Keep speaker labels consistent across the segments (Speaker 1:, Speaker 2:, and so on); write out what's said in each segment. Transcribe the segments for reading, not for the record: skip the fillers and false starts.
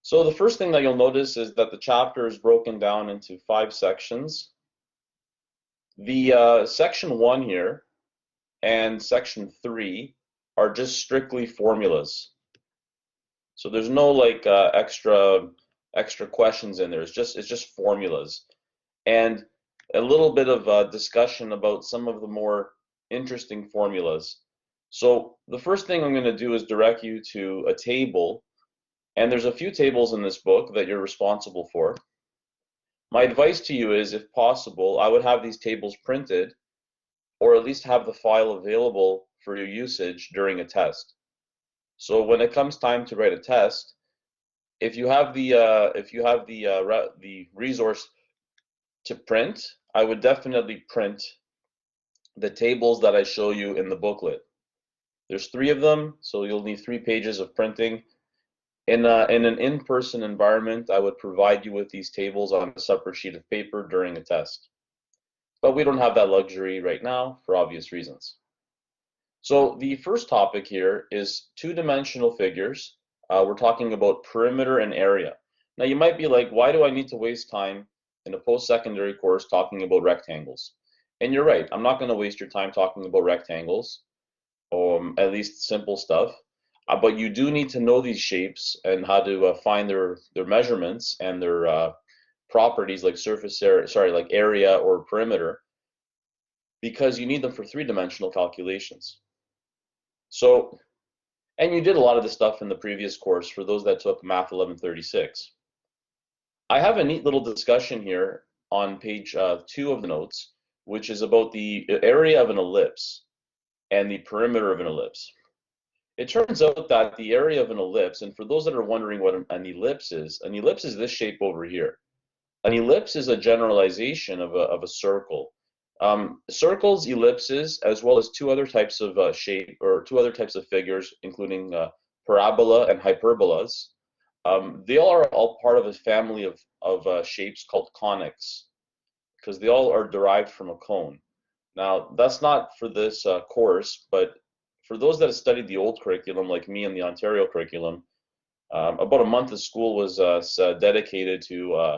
Speaker 1: So the first thing that you'll notice is that the chapter is broken down into 5 sections. The section 1 here and section 3 are just strictly formulas. So there's no like extra questions in there. It's just formulas and a little bit of discussion about some of the more interesting formulas. So the first thing I'm going to do is direct you to a table, and there's a few tables in this book that you're responsible for. My advice to you is, if possible, I would have these tables printed, or at least have the file available for your usage during a test. So when it comes time to write a test, if you have the resource to print, I would definitely print the tables that I show you in the booklet. There's 3 of them, so you'll need 3 pages of printing. In an in-person environment, I would provide you with these tables on a separate sheet of paper during a test. But we don't have that luxury right now for obvious reasons. So the first topic here is 2-dimensional figures. We're talking about perimeter and area. Now you might be like, why do I need to waste time in a post-secondary course talking about rectangles? And you're right, I'm not going to waste your time talking about rectangles, at least simple stuff. But you do need to know these shapes and how to find their measurements and their properties like like area or perimeter, because you need them for 3-dimensional calculations. So, and you did a lot of this stuff in the previous course for those that took Math 1136. I have a neat little discussion here on page 2 of the notes, which is about the area of an ellipse and the perimeter of an ellipse. It turns out that the area of an ellipse, and for those that are wondering what an ellipse is this shape over here. An ellipse is a generalization of a circle. Circles, ellipses, as well as 2 other types of shape, or 2 other types of figures, including parabola and hyperbolas. They all are part of a family of shapes called conics, because they all are derived from a cone. Now, that's not for this course, but for those that have studied the old curriculum, like me in the Ontario curriculum, about a month of school was dedicated to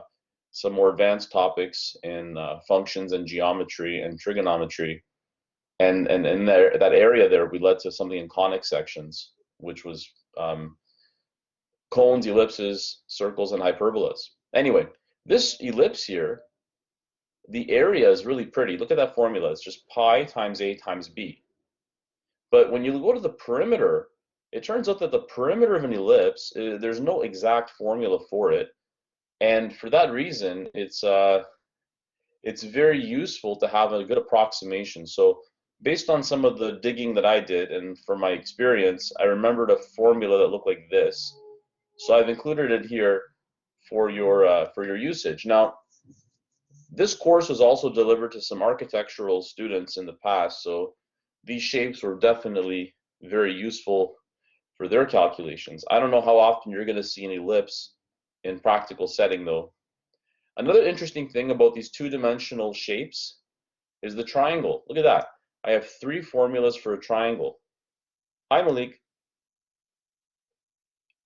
Speaker 1: some more advanced topics in functions and geometry and trigonometry. And in that area there, we led to something in conic sections, which was cones, ellipses, circles, and hyperbolas. Anyway, this ellipse here, the area is really pretty. Look at that formula. It's just pi times a times b. But when you go to the perimeter, it turns out that the perimeter of an ellipse, there's no exact formula for it. And for that reason, it's very useful to have a good approximation. So based on some of the digging that I did, and from my experience, I remembered a formula that looked like this. So I've included it here for your usage. Now, this course was also delivered to some architectural students in the past, so these shapes were definitely very useful for their calculations. I don't know how often you're going to see an ellipse in practical setting though. Another interesting thing about these 2-dimensional shapes is the triangle. Look at that. I have 3 formulas for a triangle. Hi, Malik.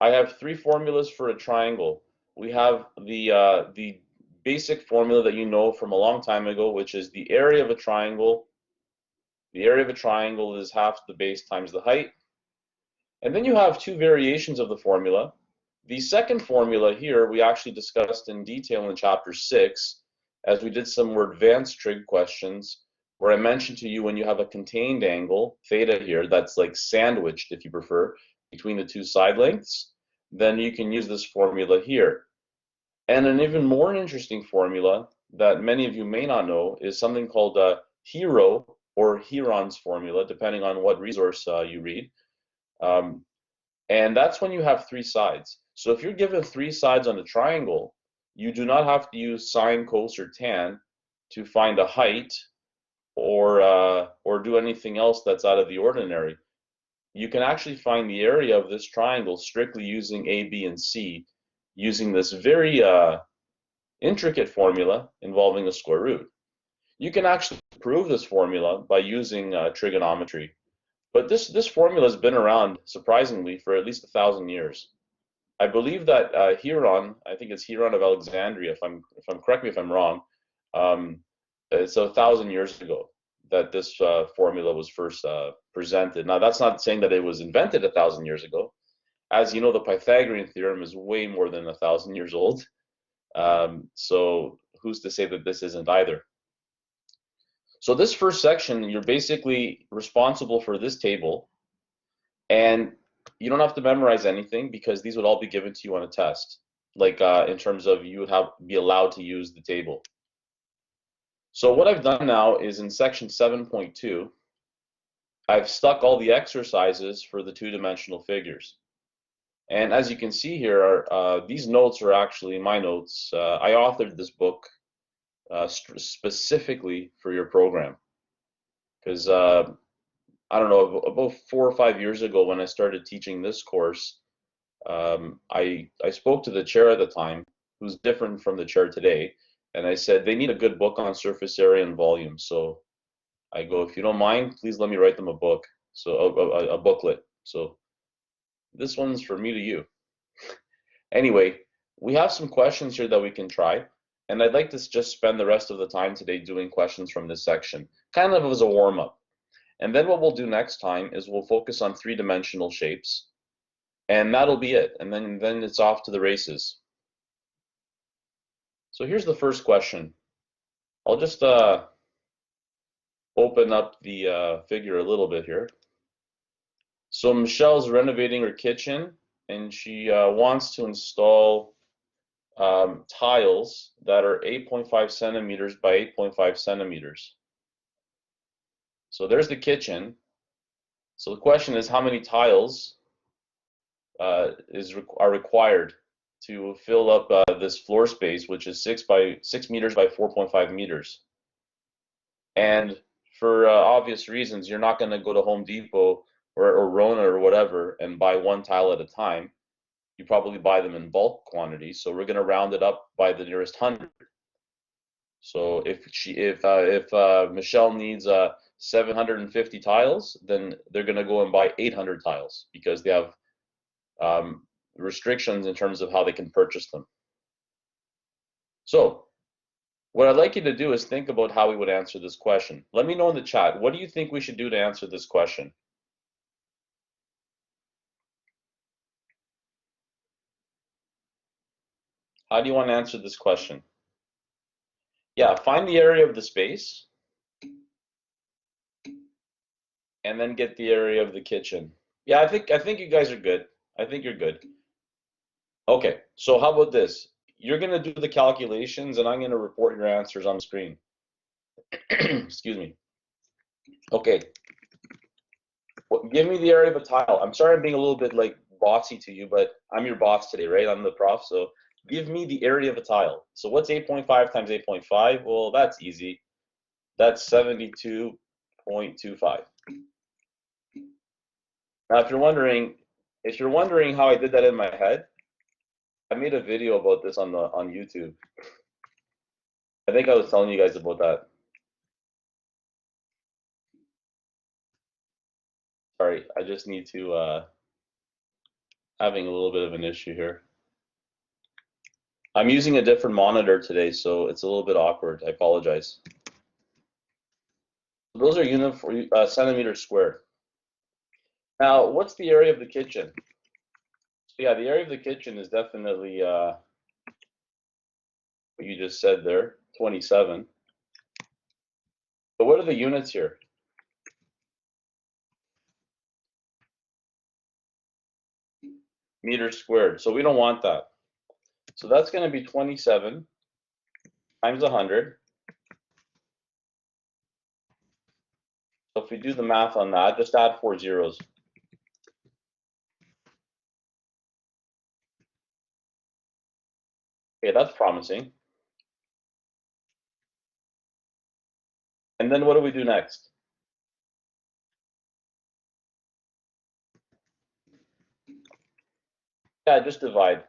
Speaker 1: I have 3 formulas for a triangle. We have the basic formula that you know from a long time ago, which is the area of a triangle. The area of a triangle is half the base times the height. And then you have 2 variations of the formula. The second formula here we actually discussed in detail in chapter 6, as we did some more advanced trig questions, where I mentioned to you when you have a contained angle, theta here, that's like sandwiched, if you prefer, between the 2 side lengths, then you can use this formula here. And an even more interesting formula that many of you may not know is something called Heron or Heron's formula, depending on what resource you read. And that's when you have 3 sides. So if you're given 3 sides on a triangle, you do not have to use sine, cos, or tan to find a height or do anything else that's out of the ordinary. You can actually find the area of this triangle strictly using A, B, and C, using this very intricate formula involving a square root. You can actually prove this formula by using trigonometry. But this formula has been around, surprisingly, for at least 1,000 years. I believe that Heron, I think it's Heron of Alexandria, if I'm correct me if I'm wrong, it's 1,000 years ago that this formula was first presented. Now that's not saying that it was invented 1,000 years ago. As you know, the Pythagorean theorem is way more than 1,000 years old. So who's to say that this isn't either? So this first section, you're basically responsible for this table, and you don't have to memorize anything because these would all be given to you on a test, like in terms of you would be allowed to use the table. So what I've done now is in section 7.2, I've stuck all the exercises for the two-dimensional figures. And as you can see here, these notes are actually my notes. I authored this book specifically for your program because I don't know, about 4 or 5 years ago when I started teaching this course, I spoke to the chair at the time, who's different from the chair today, and I said they need a good book on surface area and volume. So I go, if you don't mind, please let me write them a book, so a booklet. So this one's for me to you. Anyway, we have some questions here that we can try, and I'd like to just spend the rest of the time today doing questions from this section, kind of as a warm-up. And then what we'll do next time is we'll focus on three-dimensional shapes, and that'll be it. And then it's off to the races. So here's the first question. I'll just open up the figure a little bit here. So Michelle's renovating her kitchen, and she wants to install tiles that are 8.5 centimeters by 8.5 centimeters. So there's the kitchen. So the question is, how many tiles are required to fill up this floor space, which is 6 meters by 4.5 meters? And for obvious reasons, you're not going to go to Home Depot or Rona or whatever and buy one tile at a time. You probably buy them in bulk quantity. So we're going to round it up by the nearest 100. So if Michelle needs 750 tiles, then they're going to go and buy 800 tiles because they have restrictions in terms of how they can purchase them. So what I'd like you to do is think about how we would answer this question. Let me know in the chat, what do you think we should do to answer this question? How do you want to answer this question? Yeah, find the area of the space and then get the area of the kitchen. Yeah, I think you guys are good. I think you're good. Okay, so how about this? You're going to do the calculations and I'm going to report your answers on the screen. Excuse me. Okay. Well, give me the area of a tile. I'm sorry I'm being a little bit like bossy to you, but I'm your boss today, right? I'm the prof, so give me the area of a tile. So what's 8.5 times 8.5? Well, that's easy. That's 72.25. Now, if you're wondering how I did that in my head, I made a video about this on YouTube. I think I was telling you guys about that. Sorry, I just need to having a little bit of an issue here. I'm using a different monitor today, so it's a little bit awkward. I apologize. Those are units for centimeters squared. Now, what's the area of the kitchen? So yeah, the area of the kitchen is definitely what you just said there, 27. But what are the units here? Meters squared. So we don't want that. So that's going to be 27 times 100. So if we do the math on that, just add 4 zeros. Okay, that's promising. And then what do we do next? Yeah, just divide.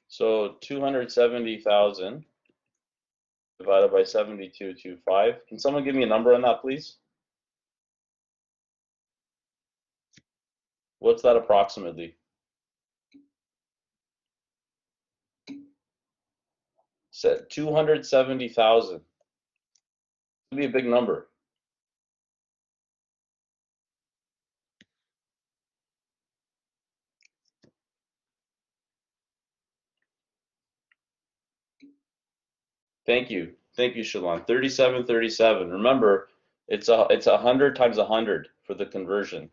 Speaker 1: So 270,000 divided by 7225. Can someone give me a number on that, please? What's that approximately? Said 270,000. It'd be a big number. Thank you. Thank you, Shalon. 3737. Remember, it's 100 times 100 for the conversion.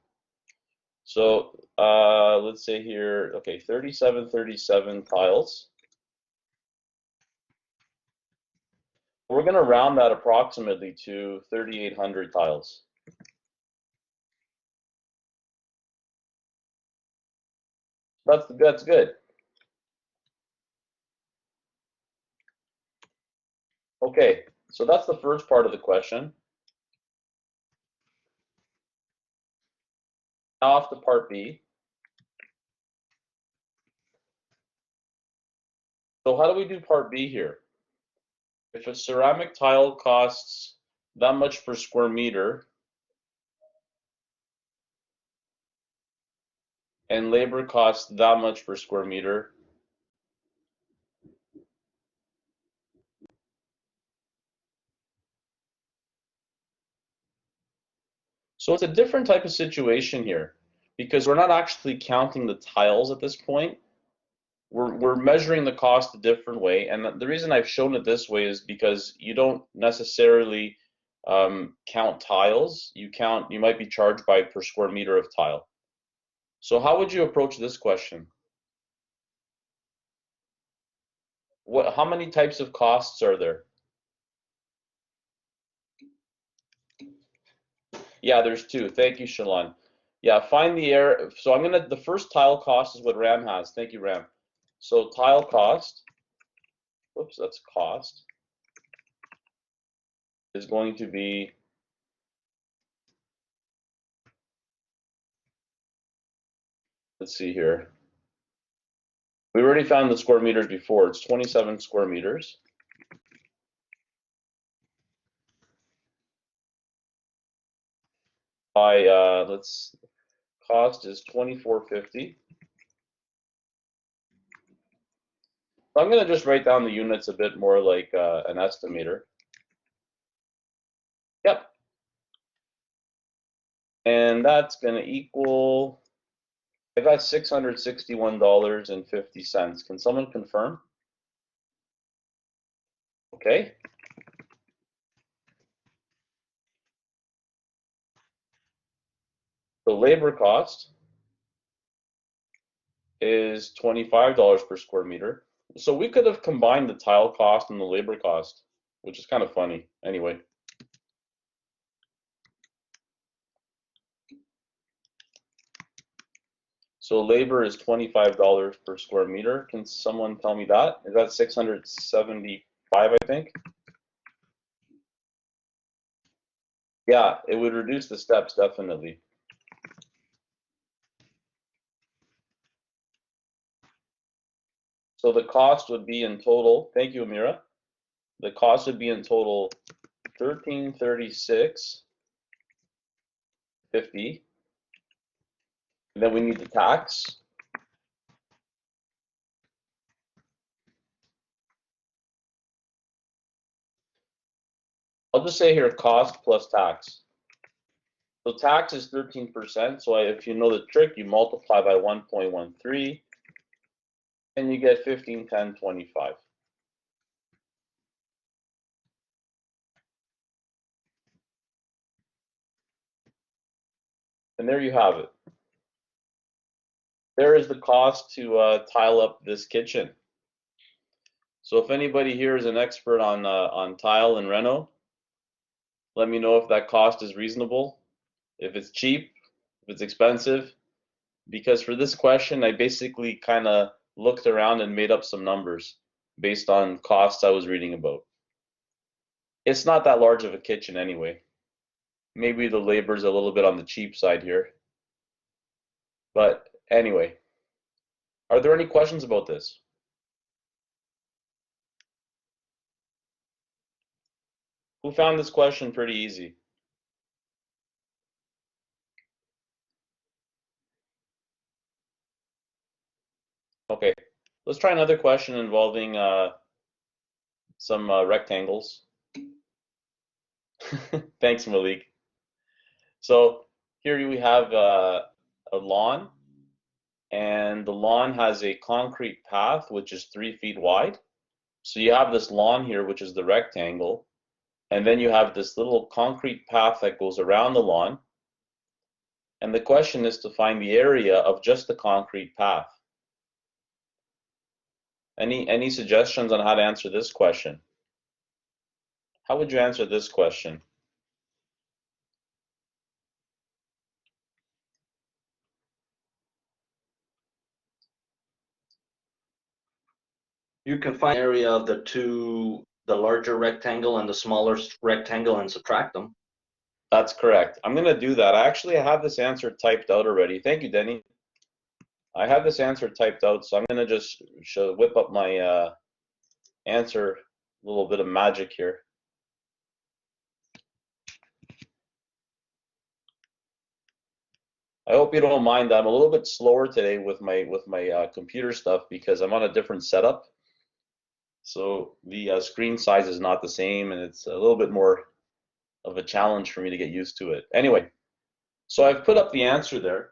Speaker 1: So let's say here, okay, 3737 tiles. We're going to round that approximately to 3,800 tiles. That's good. Okay, so that's the first part of the question. Now off to part B. So how do we do part B here? If a ceramic tile costs that much per square meter and labor costs that much per square meter, so it's a different type of situation here because we're not actually counting the tiles at this point. We're measuring the cost a different way, and the reason I've shown it this way is because you don't necessarily count tiles. You might be charged by per square meter of tile. So how would you approach this question? How many types of costs are there? Yeah, there's two. Thank you, Shalon. Yeah, find the error. So the first tile cost is what Ram has. Thank you, Ram. So tile cost, whoops, that's cost, is going to be, let's see here. We already found the square meters before. It's 27 square meters. By, cost is 2450. So I'm going to just write down the units a bit more like an estimator. Yep. And that's going to equal, I got $661.50. Can someone confirm? Okay. The labor cost is $25 per square meter. So we could have combined the tile cost and the labor cost, which is kind of funny. Anyway. So labor is $25 per square meter. Can someone tell me that? Is that 675, I think? Yeah, it would reduce the steps, definitely. So the cost would be in total, thank you, Amira. The cost would be in total $1336.50. And then we need the tax. I'll just say here cost plus tax. So tax is 13%. So if you know the trick, you multiply by 1.13 and you get 1510.25. And there you have it. There is the cost to tile up this kitchen. So if anybody here is an expert on tile and reno, let me know if that cost is reasonable, if it's cheap, if it's expensive. Because for this question, I basically kind of looked around and made up some numbers based on costs I was reading about. It's not that large of a kitchen anyway. Maybe the labor's a little bit on the cheap side here. But anyway, are there any questions about this? Who found this question pretty easy? Okay, let's try another question involving some rectangles. Thanks, Malik. So here we have a lawn, and the lawn has a concrete path which is 3 feet wide. So you have this lawn here, which is the rectangle, and then you have this little concrete path that goes around the lawn. And the question is to find the area of just the concrete path. Any suggestions on how to answer this question? How would you answer this question?
Speaker 2: You can find the area of the larger rectangle and the smaller rectangle and subtract them.
Speaker 1: That's correct. I'm going to do that. I actually have this answer typed out already. Thank you, Denny. I have this answer typed out, so I'm going to just whip up my answer, a little bit of magic here. I hope you don't mind. I'm a little bit slower today with my computer stuff because I'm on a different setup. So the screen size is not the same, and it's a little bit more of a challenge for me to get used to it. Anyway, so I've put up the answer there.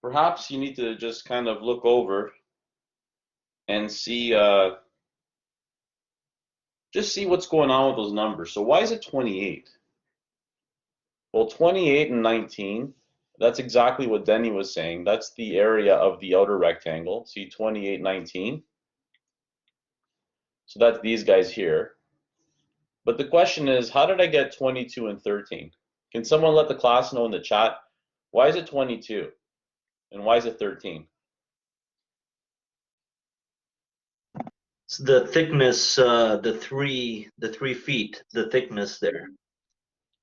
Speaker 1: Perhaps you need to just kind of look over and see, just see what's going on with those numbers. So why is it 28? Well, 28 and 19, that's exactly what Denny was saying. That's the area of the outer rectangle. See, 28, 19. So that's these guys here. But the question is, how did I get 22 and 13? Can someone let the class know in the chat, why is it 22? And why is it 13?
Speaker 2: It's the thickness, the three feet, the thickness there.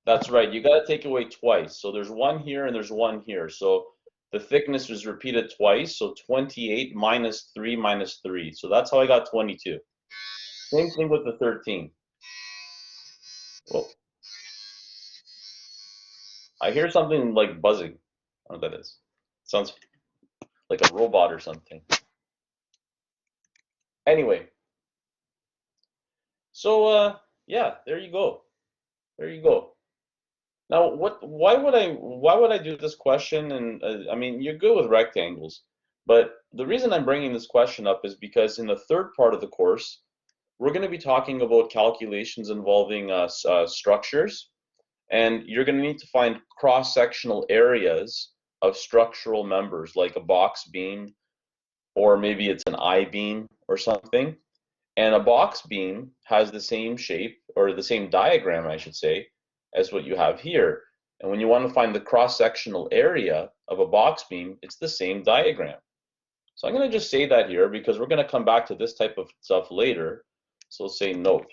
Speaker 1: That's right. You got to take away twice. So there's one here and there's one here. So the thickness was repeated twice. So 28 minus 3 minus 3. So that's how I got 22. Same thing with the 13. Well, I hear something like buzzing. I don't know what that is. It sounds like a robot or something. Anyway, so yeah, there you go. There you go. Now, why would I do this question? And I mean, you're good with rectangles, but the reason I'm bringing this question up is because in the third part of the course, we're going to be talking about calculations involving structures, and you're going to need to find cross-sectional areas of structural members, like a box beam, or maybe it's an I-beam or something. And a box beam has the same shape, or the same diagram, I should say, as what you have here. And when you want to find the cross-sectional area of a box beam, it's the same diagram. So I'm going to just say that here because we're going to come back to this type of stuff later. So we'll say note.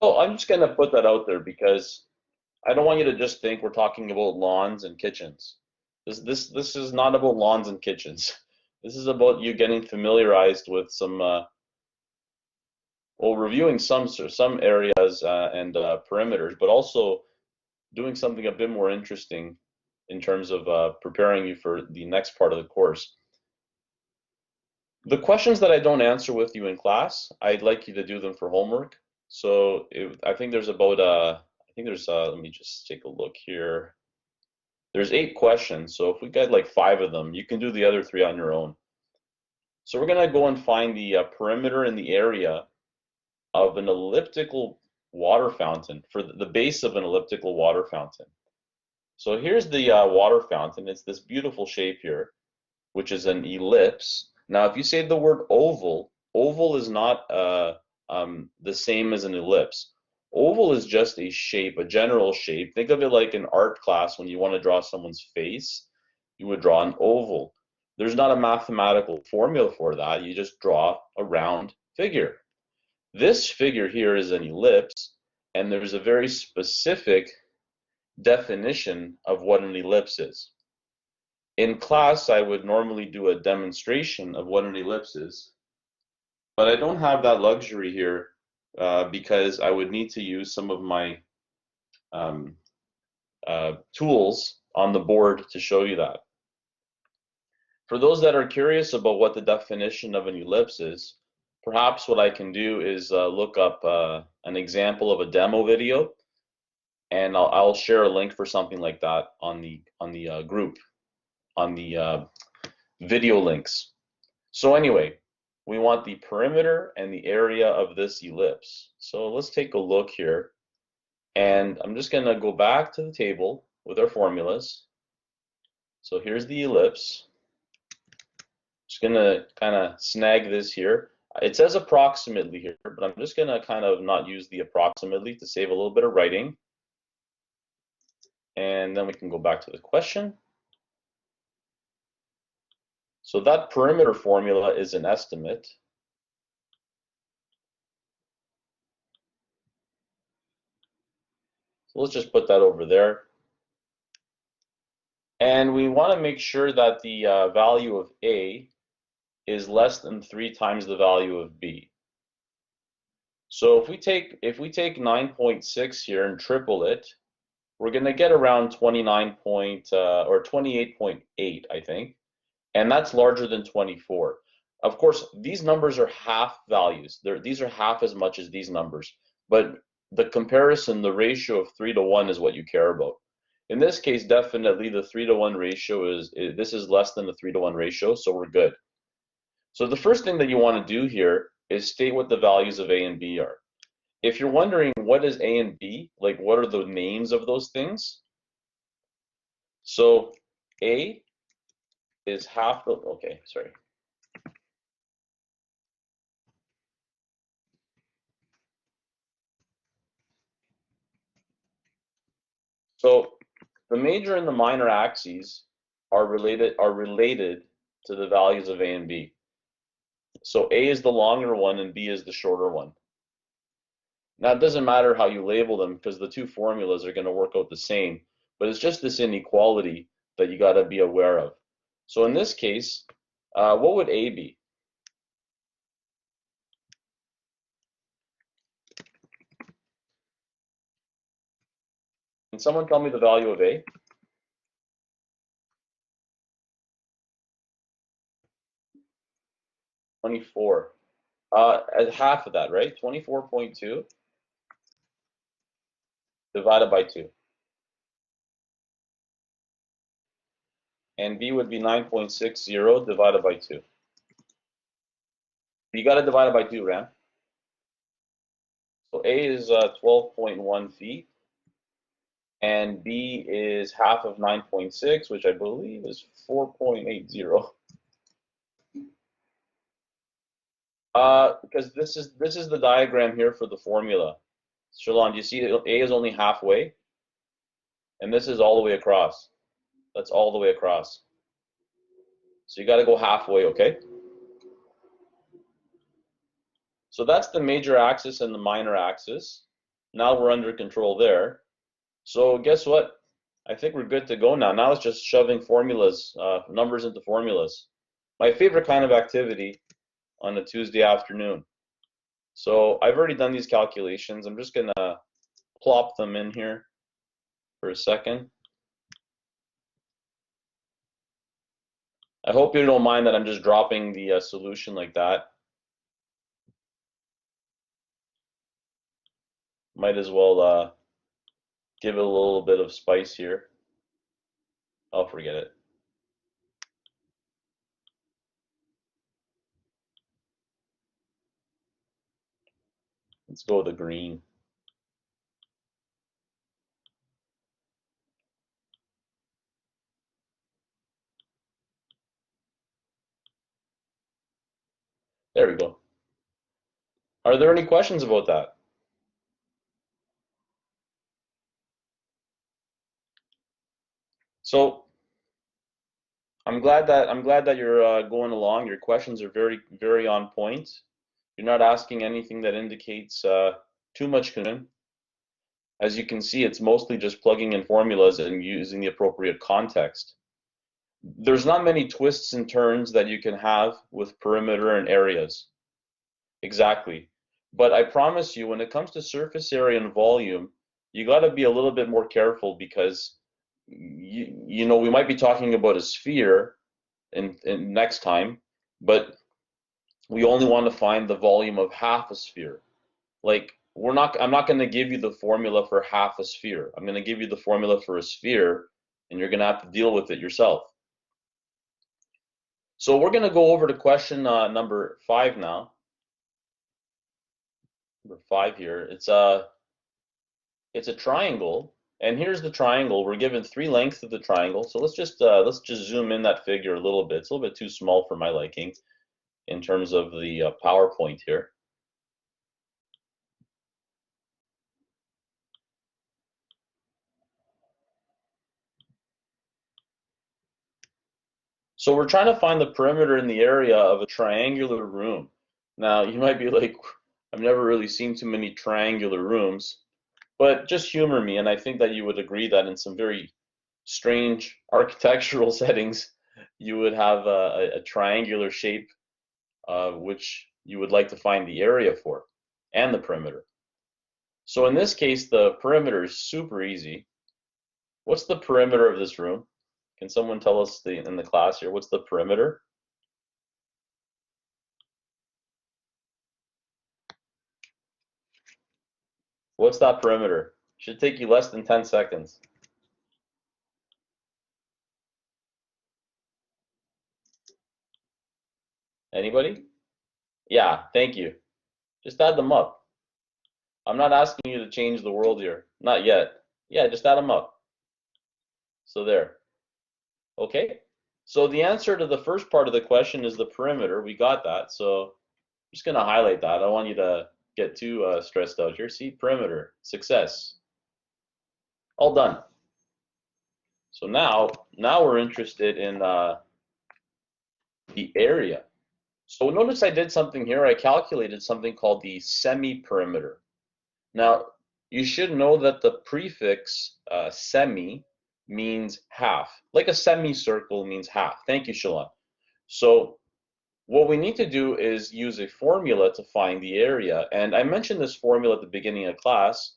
Speaker 1: Oh, I'm just going to put that out there because I don't want you to just think we're talking about lawns and kitchens. This is not about lawns and kitchens. This is about you getting familiarized with some well, reviewing some areas and perimeters, but also doing something a bit more interesting in terms of preparing you for the next part of the course. The questions that I don't answer with you in class, I'd like you to do them for homework. So I think there's about, let me just take a look here. There's 8 questions, so if we get like 5 of them, you can do the other 3 on your own. So we're gonna go and find the perimeter and the area of an elliptical water fountain, for the base of an elliptical water fountain. So here's the water fountain. It's this beautiful shape here, which is an ellipse. Now, if you say the word oval, oval is not the same as an ellipse. Oval is just a shape, a general shape. Think of it like in art class when you want to draw someone's face, you would draw an oval. There's not a mathematical formula for that. You just draw a round figure. This figure here is an ellipse, and there's a very specific definition of what an ellipse is. In class, I would normally do a demonstration of what an ellipse is, but I don't have that luxury here because I would need to use some of my tools on the board to show you that. For those that are curious about what the definition of an ellipse is, perhaps what I can do is look up an example of a demo video, and I'll share a link for something like that on the group, on the video links. So anyway, we want the perimeter and the area of this ellipse. So let's take a look here, and I'm just going to go back to the table with our formulas. So here's the ellipse. Just going to kind of snag this here. It says approximately here, but I'm just going to kind of not use the approximately to save a little bit of writing. And then we can go back to the question. So that perimeter formula is an estimate. So let's just put that over there. And we want to make sure that the value of A is less than 3 times the value of B. So if we take 9.6 here and triple it, we're going to get around 28.8, I think, and that's larger than 24. Of course, these numbers are half values. These are half as much as these numbers, but the comparison, the ratio of 3 to 1 is what you care about. In this case, definitely the 3 to 1 ratio this is less than the 3 to 1 ratio, so we're good. So the first thing that you want to do here is state what the values of A and B are. If you're wondering what is A and B, like what are the names of those things? So A is half the, okay, sorry. So the major and the minor axes are related to the values of A and B. So A is the longer one and B is the shorter one. Now it doesn't matter how you label them because the two formulas are going to work out the same, but it's just this inequality that you got to be aware of. So in this case, what would A be? Can someone tell me the value of A? 24. At half of that, right? 24.2 divided by 2. And B would be 9.60 divided by 2. You got to divide it by 2, Ram. So A is 12.1 feet. And B is half of 9.6, which I believe is 4.80. Because this is the diagram here for the formula. Shalon, do you see A is only halfway? And this is all the way across. That's all the way across. So you got to go halfway, okay? So that's the major axis and the minor axis. Now we're under control there. So guess what? I think we're good to go now. Now it's just shoving formulas, numbers into formulas. My favorite kind of activity on a Tuesday afternoon. So I've already done these calculations. I'm just going to plop them in here for a second. I hope you don't mind that I'm just dropping the solution like that. Might as well give it a little bit of spice here. I'll forget it. Let's go with the green. There we go. Are there any questions about that? So I'm glad that you're going along. Your questions are very on point. You're not asking anything that indicates too much confusion. As you can see, it's mostly just plugging in formulas and using the appropriate context. There's not many twists and turns that you can have with perimeter and areas. Exactly. But I promise you, when it comes to surface area and volume, you got to be a little bit more careful because you know we might be talking about a sphere in next time, but we only want to find the volume of half a sphere. Like I'm not going to give you the formula for half a sphere. I'm going to give you the formula for a sphere, and you're going to have to deal with it yourself. So we're going to go over to question number 5 now. Number 5 here. It's a triangle, and here's the triangle. We're given 3 lengths of the triangle. So let's just zoom in that figure a little bit. It's a little bit too small for my liking in terms of the PowerPoint here. So we're trying to find the perimeter in the area of a triangular room. Now, you might be like, I've never really seen too many triangular rooms, but just humor me, and I think that you would agree that in some very strange architectural settings, you would have a triangular shape which you would like to find the area for, and the perimeter. So in this case, the perimeter is super easy. What's the perimeter of this room? Can someone tell us in the class here, what's the perimeter? What's that perimeter? Should take you less than 10 seconds. Anybody? Yeah, thank you. Just add them up. I'm not asking you to change the world here. Not yet. Yeah, just add them up. So there. Okay. So the answer to the first part of the question is the perimeter. We got that. So I'm just going to highlight that. I don't want you to get too stressed out here. See, perimeter, success. All done. So now we're interested in the area. So notice I did something here. I calculated something called the semi-perimeter. Now, you should know that the prefix semi means half. Like a semicircle means half. Thank you, Shalon. So what we need to do is use a formula to find the area. And I mentioned this formula at the beginning of class.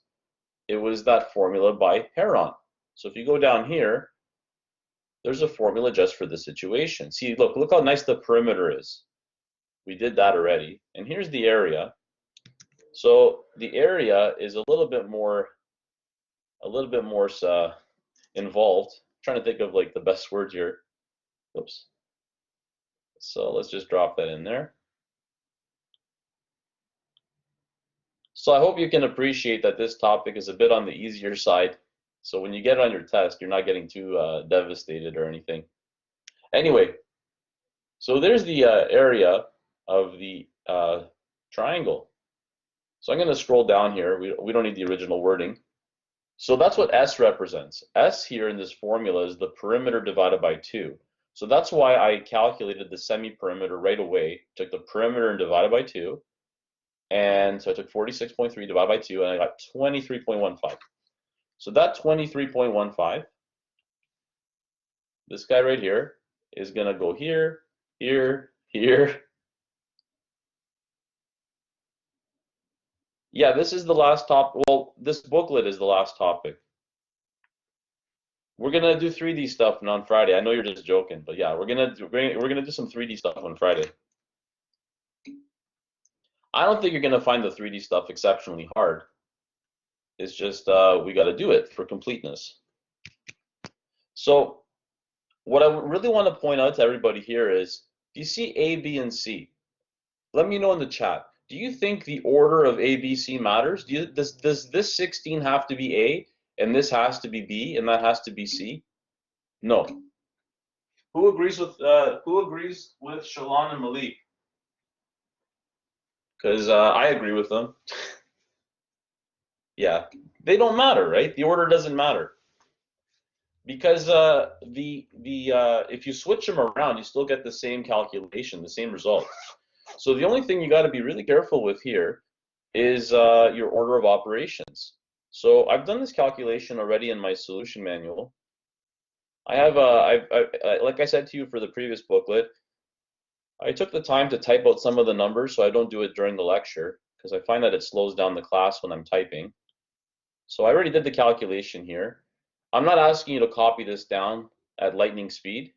Speaker 1: It was that formula by Heron. So if you go down here, there's a formula just for the situation. See, look how nice the perimeter is. We did that already. And here's the area. So the area is a little bit more involved. I'm trying to think of like the best word here. Oops. So let's just drop that in there. So I hope you can appreciate that this topic is a bit on the easier side. So when you get it on your test, you're not getting too devastated or anything. Anyway, so there's the area of the triangle. So I'm going to scroll down here. We don't need the original wording. So that's what S represents. S here in this formula is the perimeter divided by 2. So that's why I calculated the semi-perimeter right away. Took the perimeter and divided by 2. And so I took 46.3 divided by 2, and I got 23.15. So that 23.15, this guy right here, is going to go here, here, here. Yeah, this is the last topic. Well, this booklet is the last topic. We're gonna do 3D stuff on Friday. I know you're just joking, but yeah, we're gonna do some 3D stuff on Friday. I don't think you're gonna find the 3D stuff exceptionally hard. It's just we got to do it for completeness. So what I really want to point out to everybody here is, do you see A, B, and C? Let me know in the chat. Do you think the order of A, B, C matters? Does this 16 have to be A, and this has to be B, and that has to be C? No. Who agrees with Shalon and Malik? Because I agree with them. Yeah, they don't matter, right? The order doesn't matter. Because if you switch them around, you still get the same calculation, the same result. So the only thing you got to be really careful with here is your order of operations. So I've done this calculation already in my solution manual. I have like I said to you for the previous booklet, I took the time to type out some of the numbers so I don't do it during the lecture. because I find that it slows down the class when I'm typing. So I already did the calculation here. I'm not asking you to copy this down at lightning speed.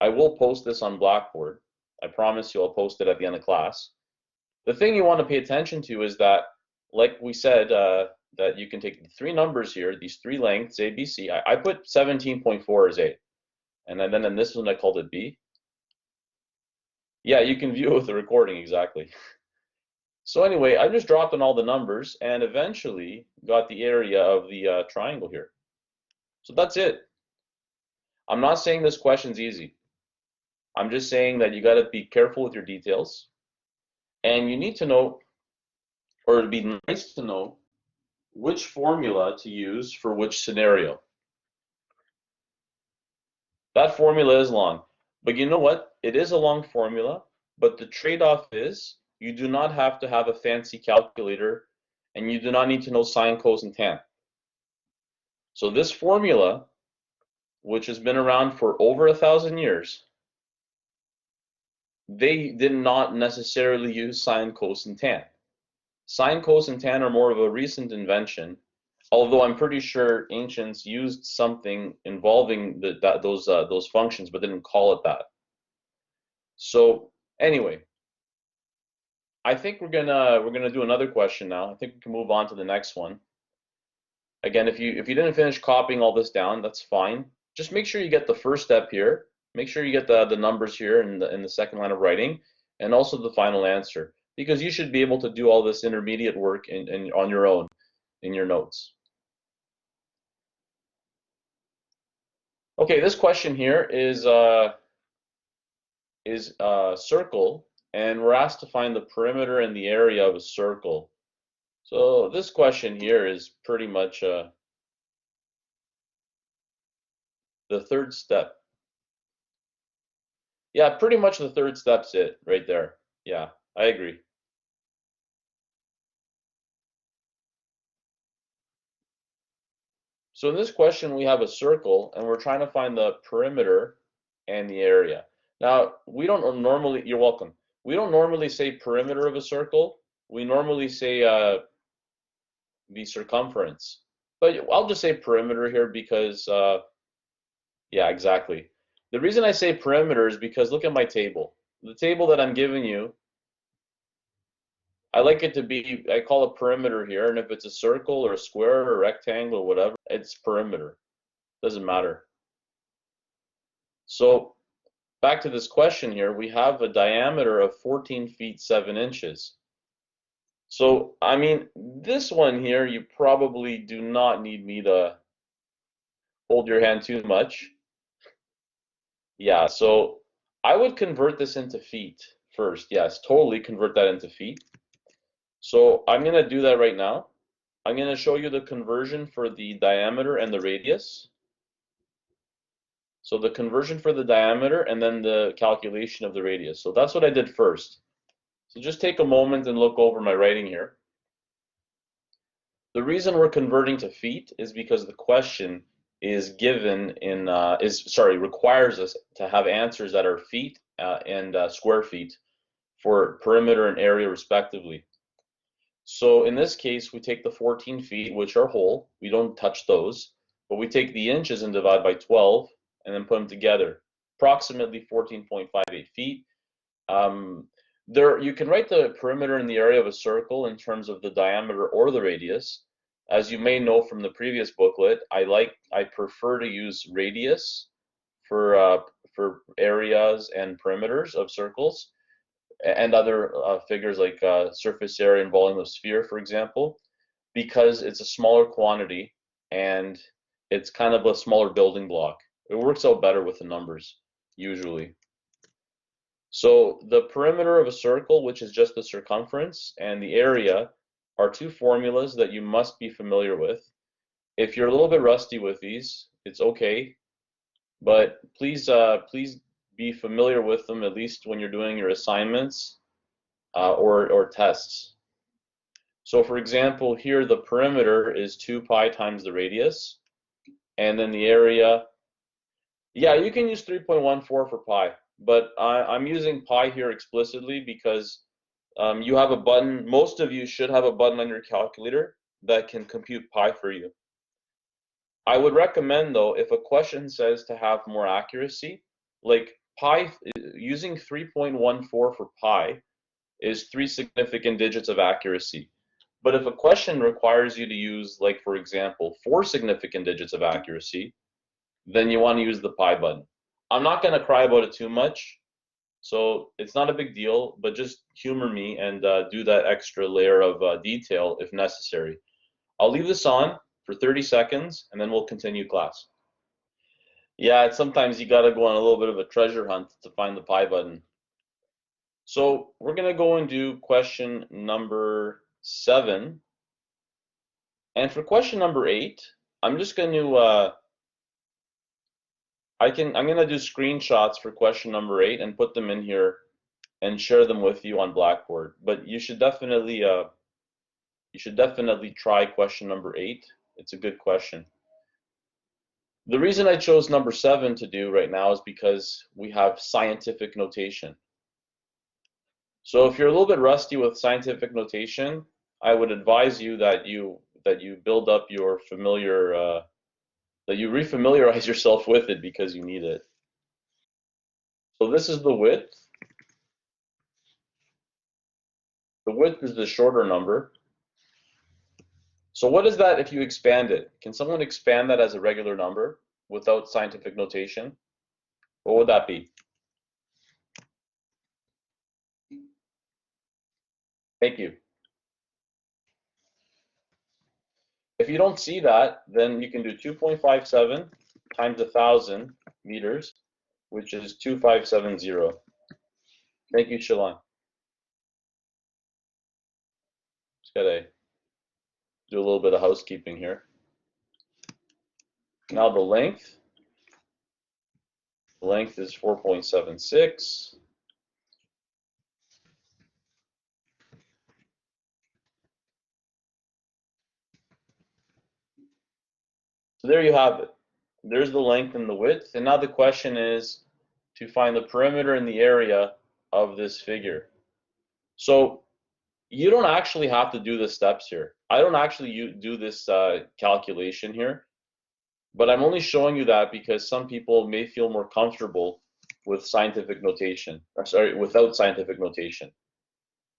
Speaker 1: I will post this on Blackboard. I promise you I'll post it at the end of class. The thing you want to pay attention to is that, like we said, that you can take the three numbers here, these three lengths, A, B, C. I put 17.4 as A. And then in this one I called it B. Yeah, you can view it with the recording, exactly. So anyway, I just dropped in all the numbers and eventually got the area of the triangle here. So that's it. I'm not saying this question's easy. I'm just saying that you got to be careful with your details. And you need to know, or it'd be nice to know, which formula to use for which scenario. That formula is long. But you know what? It is a long formula, but the trade-off is you do not have to have a fancy calculator and you do not need to know sine, cos, and tan. So this formula, which has been around for over 1,000 years, they did not necessarily use sine, cos, and tan. Sine, cos, and tan are more of a recent invention, although I'm pretty sure ancients used something involving those functions, but didn't call it that. So anyway, I think we're gonna do another question now. I think we can move on to the next one. Again, if you didn't finish copying all this down, that's fine. Just make sure you get the first step here. Make sure you get the numbers here in the second line of writing, and also the final answer, because you should be able to do all this intermediate work on your own in your notes. Okay, this question here is a circle, and we're asked to find the perimeter and the area of a circle. So this question here is pretty much the third step. Yeah, pretty much the third step's it right there. Yeah, I agree. So in this question, we have a circle, and we're trying to find the perimeter and the area. Now, we don't normally, you're welcome. We don't normally say perimeter of a circle. We normally say the circumference. But I'll just say perimeter here because, yeah, exactly. The reason I say perimeter is because look at my table. The table that I'm giving you, I like it to be, I call it perimeter here, and if it's a circle or a square or a rectangle or whatever, it's perimeter. Doesn't matter. So back to this question here, we have a diameter of 14 feet 7 inches. So, I mean, this one here, you probably do not need me to hold your hand too much. Yeah, so I would convert this into feet first. Yes, totally convert that into feet. So I'm going to do that right now. I'm going to show you the conversion for the diameter and the radius. So the conversion for the diameter and then the calculation of the radius. So that's what I did first. So just take a moment and look over my writing here. The reason we're converting to feet is because the question is given in requires us to have answers that are feet and square feet for perimeter and area respectively. So in this case, we take the 14 feet, which are whole. We don't touch those, but we take the inches and divide by 12 and then put them together. Approximately 14.58 feet. You can write the perimeter and the area of a circle in terms of the diameter or the radius. As you may know from the previous booklet, I prefer to use radius for areas and perimeters of circles and other figures like surface area and volume of sphere, for example, because it's a smaller quantity and it's kind of a smaller building block. It works out better with the numbers, usually. So the perimeter of a circle, which is just the circumference, and the area are two formulas that you must be familiar with. If you're a little bit rusty with these, it's okay, but please be familiar with them at least when you're doing your assignments or tests. So for example, here the perimeter is 2 pi times the radius, and then the area, yeah, you can use 3.14 for pi, but I'm using pi here explicitly because You have a button, most of you should have a button on your calculator that can compute pi for you. I would recommend though, if a question says to have more accuracy, like pi, using 3.14 for pi is 3 significant digits of accuracy. But if a question requires you to use, like for example, 4 significant digits of accuracy, then you want to use the pi button. I'm not going to cry about it too much, so it's not a big deal, but just humor me and do that extra layer of detail if necessary. I'll leave this on for 30 seconds and then we'll continue class. Yeah, sometimes you got to go on a little bit of a treasure hunt to find the pi button. So we're going to go and do question number 7. And for question number 8, I'm just going to I'm going to do screenshots for question number 8 and put them in here and share them with you on Blackboard. But you should definitely try question number 8. It's a good question. The reason I chose number 7 to do right now is because we have scientific notation. So if you're a little bit rusty with scientific notation, I would advise you that you build up your that you refamiliarize yourself with it because you need it. So this is the width. The width is the shorter number. So what is that if you expand it? Can someone expand that as a regular number without scientific notation? What would that be? Thank you. If you don't see that, then you can do 2.57 times 1,000 meters, which is 2570. Thank you, Shalon. Just gotta do a little bit of housekeeping here. Now the length. The length is 4.76. So there you have it. There's the length and the width. And now the question is to find the perimeter and the area of this figure. So you don't actually have to do the steps here. I don't actually do this calculation here, but I'm only showing you that because some people may feel more comfortable with scientific notation, or sorry, without scientific notation.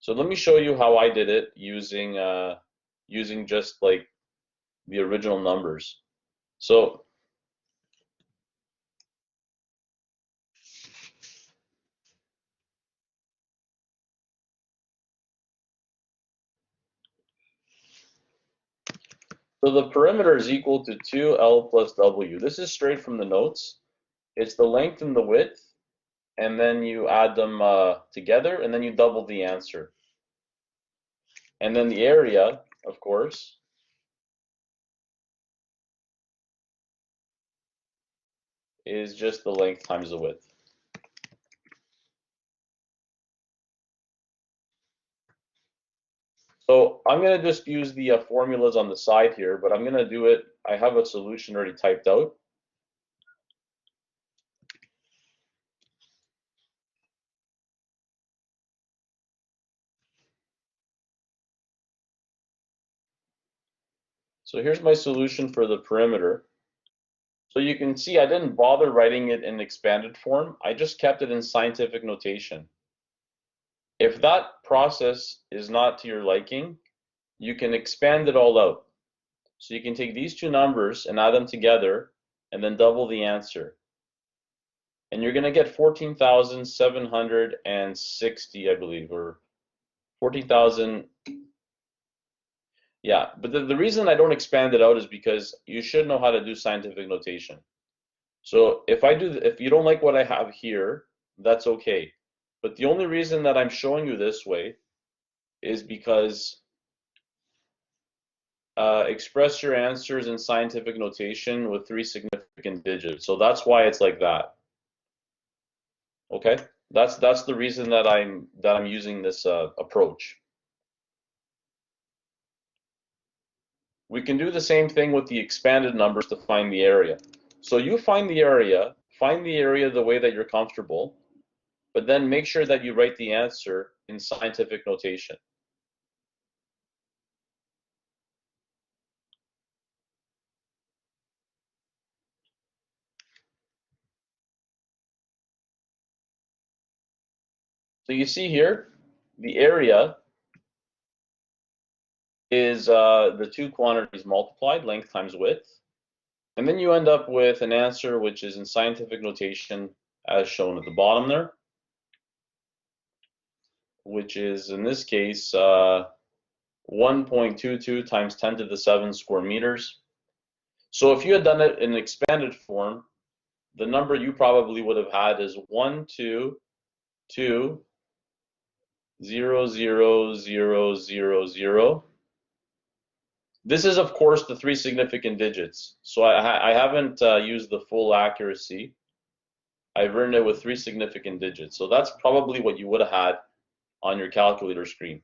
Speaker 1: So let me show you how I did it using just like the original numbers. So the perimeter is equal to 2L plus W. This is straight from the notes. It's the length and the width, and then you add them together, and then you double the answer. And then the area, of course, is just the length times the width. So I'm going to just use the formulas on the side here, but I'm going to do it. I have a solution already typed out. So here's my solution for the perimeter. So you can see I didn't bother writing it in expanded form. I just kept it in scientific notation. If that process is not to your liking, you can expand it all out. So you can take these two numbers and add them together and then double the answer. And you're going to get 14,760, I believe, or 14,000. Yeah, but the reason I don't expand it out is because you should know how to do scientific notation. So if you don't like what I have here, that's okay. But the only reason that I'm showing you this way is because express your answers in scientific notation with 3 significant digits. So that's why it's like that. Okay, that's the reason that I'm using this approach. We can do the same thing with the expanded numbers to find the area. So you find the area the way that you're comfortable, but then make sure that you write the answer in scientific notation. So you see here, the area is the two quantities multiplied, length times width. And then you end up with an answer which is in scientific notation as shown at the bottom there, which is in this case 1.22 times 10 to the 7 square meters. So if you had done it in expanded form, the number you probably would have had is 122,000,000. This is, of course, the three significant digits. So I haven't used the full accuracy. I've written it with three significant digits. So that's probably what you would have had on your calculator screen.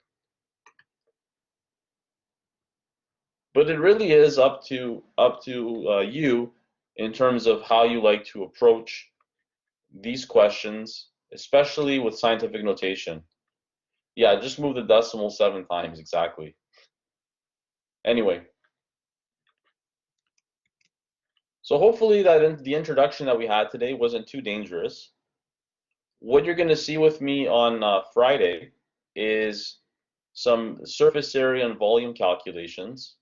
Speaker 1: But it really is up to you in terms of how you like to approach these questions, especially with scientific notation. Yeah, just move the decimal 7 times, exactly. Anyway, so hopefully that the introduction that we had today wasn't too dangerous. What you're going to see with me on Friday is some surface area and volume calculations.